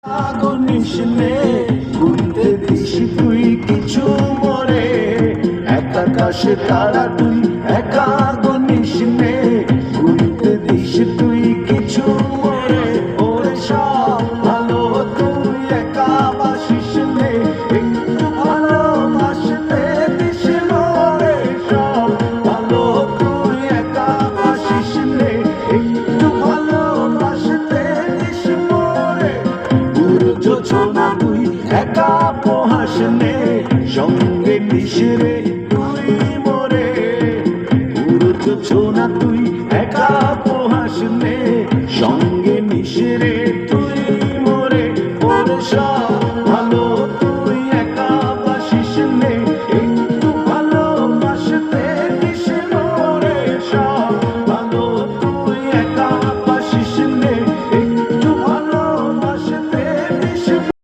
আগনিস নে গুনতে দিস তুই কিছু মরে, এক আকাশে তারা তুই একা গনিস নে গুনতে দিস তুই কিছু মরে। ওরে সব ভালো তুই একা বাসিস নে, একটু ভালোবাসতে দিস মরে। সব ভালো তুই একা বাসিস নে, একটু ভালোবাসতে দিস মরে। যোছনা তুই একা পোহাস নে, সঙ্গে নিশরে তুই মরে। পুরো যোছনা তুই একা পোহাস নে, সঙ্গে নিশরে তুই মরে। ওরে সব